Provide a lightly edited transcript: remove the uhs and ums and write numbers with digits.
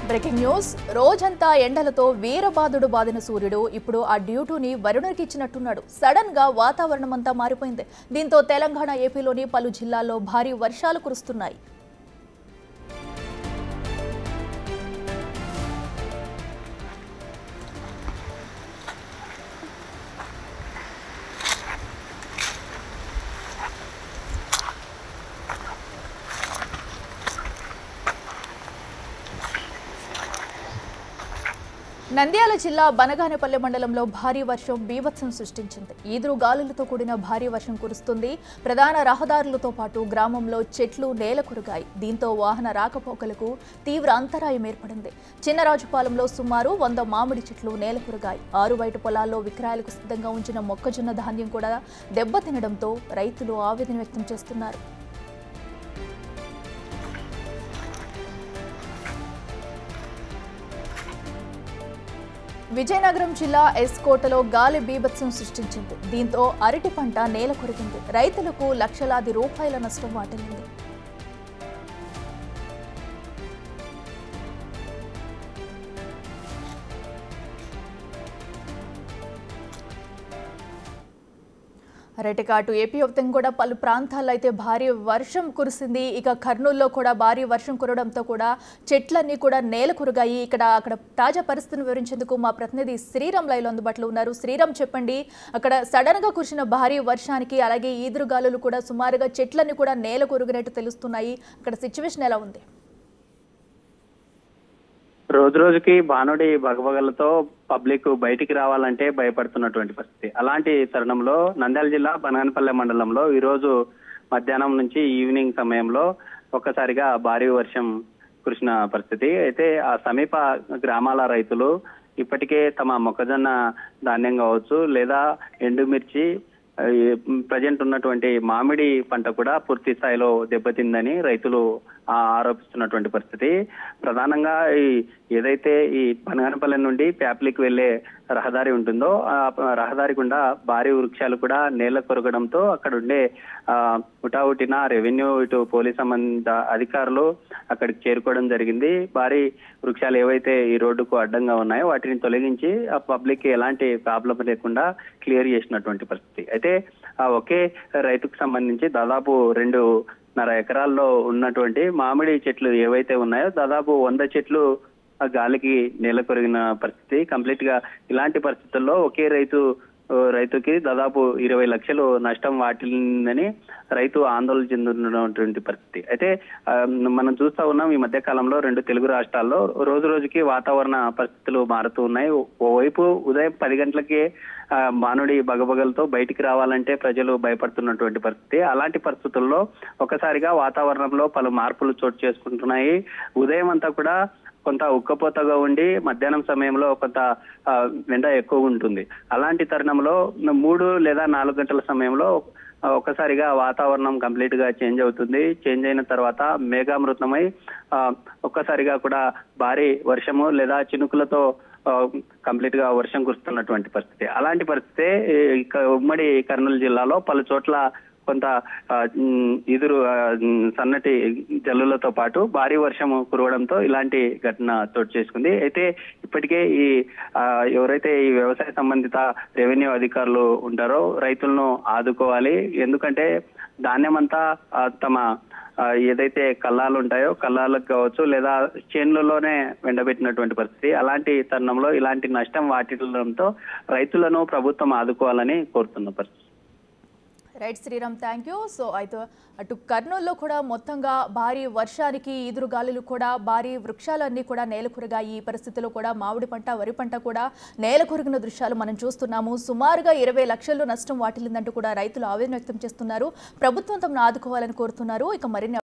Breaking news రోజంతా ఎండలతో వీరబాదుడు బాదిన సూర్యుడు ఇప్పుడు ఆ డ్యూటీని వరుణుడికి ఇచ్చినట్టున్నాడు. సడన్ గా వాతావరణం అంతా మారిపోయింది. దీంతో తెలంగాణ ఏపీలోని పలు జిల్లాల్లో భారీ వర్షాలు కురుస్తున్నాయి. నంద్యాల జిల్లా బనగానపల్లె మండలంలో భారీ వర్షం బీభత్సం సృష్టించింది. ఈదురు గాలులతో కూడిన భారీ వర్షం కురుస్తుంది. ప్రధాన రహదారులతో పాటు గ్రామంలో చెట్లు నేలకొరిగాయి. దీంతో వాహన రాకపోకలకు తీవ్ర అంతరాయం ఏర్పడింది. చిన్నరాజుపాలెంలో సుమారు 100 మామిడి చెట్లు నేలకొరిగాయి. ఆరుబయట పొలాల్లో విక్రయాలకు సిద్ధంగా ఉంచిన మొక్కజొన్న ధాన్యం కూడా దెబ్బతినడంతో రైతులు ఆవేదన వ్యక్తం చేస్తున్నారు. విజయనగరం జిల్లా ఎస్కోటలో గాలి బీభత్సం సృష్టించింది. దీంతో అరటి పంట నేల కొరిగింది. రైతులకు లక్షలాది రూపాయల నష్టం వాటిల్లింది. అటు ఏపీ వ్యాప్తంగా కూడా పలు ప్రాంతాల్లో అయితే భారీ వర్షం కురిసింది. ఇక కర్నూలులో కూడా భారీ వర్షం కురవడంతో కూడా చెట్లన్నీ కూడా నేల కురిగాయి. అక్కడ తాజా పరిస్థితిని వివరించేందుకు మా ప్రతినిధి శ్రీరామ్ లైవ్లో అందుబాటులో ఉన్నారు. శ్రీరామ్, చెప్పండి, అక్కడ సడన్ గా కురిసిన భారీ వర్షానికి అలాగే ఈదురుగాలులు కూడా సుమారుగా చెట్లన్నీ కూడా నేల కురిగినట్టు తెలుస్తున్నాయి. అక్కడ సిచ్యువేషన్ ఎలా ఉంది? రోజు రోజుకి భానుడి బగబగలతో పబ్లిక్ బయటికి రావాలంటే భయపడుతున్నటువంటి పరిస్థితి. అలాంటి తరుణంలో నంద్యాల జిల్లా బనగానపల్లె మండలంలో ఈ రోజు మధ్యాహ్నం నుంచి ఈవినింగ్ సమయంలో ఒక్కసారిగా భారీ వర్షం కురిసిన పరిస్థితి. అయితే ఆ సమీప గ్రామాల రైతులు ఇప్పటికే తమ మొక్కజొన్న ధాన్యం కావచ్చు లేదా ఎండుమిర్చి ప్రజెంట్ ఉన్నటువంటి మామిడి పంట కూడా పూర్తి స్థాయిలో దెబ్బతిందని రైతులు ఆరోపిస్తున్నటువంటి పరిస్థితి. ప్రధానంగా ఏదైతే ఈ బనగానపల్లె నుండి ప్యాప్లికి వెళ్లే రహదారి ఉంటుందో ఆ రహదారి గుండా భారీ వృక్షాలు కూడా నేల కొరగడంతో అక్కడ ఉండే హుటాహుటిన రెవెన్యూ ఇటు పోలీస్ సంబంధిత అధికారులు అక్కడికి చేరుకోవడం జరిగింది. భారీ వృక్షాలు ఏవైతే ఈ రోడ్డుకు అడ్డంగా ఉన్నాయో వాటిని తొలగించి ఆ పబ్లిక్ ఎలాంటి ప్రాబ్లం లేకుండా క్లియర్ చేసినటువంటి పరిస్థితి. అయితే ఒకే రైతుకు సంబంధించి దాదాపు 2.5 ఎకరాల్లో ఉన్నటువంటి మామిడి చెట్లు ఏవైతే ఉన్నాయో దాదాపు 100 చెట్లు ఆ గాలికి నేల కొరిగిన పరిస్థితి. కంప్లీట్ గా ఇలాంటి పరిస్థితుల్లో ఒకే రైతుకి దాదాపు 20 లక్షలు నష్టం వాటిల్లిందని రైతు ఆందోళన చెందుతున్నటువంటి పరిస్థితి. అయితే మనం చూస్తా ఉన్నాం ఈ మధ్య కాలంలో 2 తెలుగు రాష్ట్రాల్లో రోజు రోజుకి వాతావరణ పరిస్థితులు మారుతూ ఉన్నాయి. ఓవైపు ఉదయం 10 గంటలకే భానుడి బగబగలతో బయటికి రావాలంటే ప్రజలు భయపడుతున్నటువంటి పరిస్థితి. అలాంటి పరిస్థితుల్లో ఒకసారిగా వాతావరణంలో పలు మార్పులు చోటు చేసుకుంటున్నాయి. ఉదయం అంతా కూడా కొంత ఉక్కపోతగా ఉండి మధ్యాహ్నం సమయంలో కొంత ఎండ ఎక్కువ ఉంటుంది. అలాంటి తరుణంలో 3 లేదా 4 గంటల సమయంలో ఒకసారిగా వాతావరణం కంప్లీట్ గా చేంజ్ అవుతుంది. చేంజ్ అయిన తర్వాత మేఘామృతమై ఒక్కసారిగా కూడా భారీ వర్షము లేదా చినుకులతో కంప్లీట్ గా వర్షం కురుస్తున్నటువంటి పరిస్థితి. అలాంటి పరిస్థితి ఉమ్మడి కర్నూలు జిల్లాలో పలు చోట్ల కొంత సన్నటి జల్లులతో పాటు భారీ వర్షం కురవడంతో ఇలాంటి ఘటన చోటు చేసుకుంది. అయితే ఇప్పటికే ఎవరైతే ఈ వ్యవసాయ సంబంధిత రెవెన్యూ అధికారులు ఉంటారో రైతులను ఆదుకోవాలి. ఎందుకంటే ధాన్యం అంతా తమ ఏదైతే కల్లాలు ఉంటాయో కల్లాలకు కావచ్చు లేదా చేన్లలోనే ఎండబెట్టినటువంటి పరిస్థితి. అలాంటి తరుణంలో ఇలాంటి నష్టం వాటిల్లడంతో రైతులను ప్రభుత్వం ఆదుకోవాలని కోరుతున్న పరిస్థితి. Right Sriram, thank you. So అయితే అటు కర్నూలులో కూడా మొత్తంగా భారీ వర్షానికి ఈదురుగాలులు కూడా భారీ వృక్షాలన్నీ కూడా నేలకొరిగాయి. ఈ పరిస్థితుల్లో కూడా మామిడి పంట వరి పంట కూడా నేలకొరిగిన దృశ్యాలు మనం చూస్తున్నాము. సుమారుగా 20 లక్షలు నష్టం వాటిల్లిందంటూ కూడా రైతులు ఆవేదన వ్యక్తం చేస్తున్నారు. ప్రభుత్వం తమను ఆదుకోవాలని కోరుతున్నారు. ఇక మరిన్ని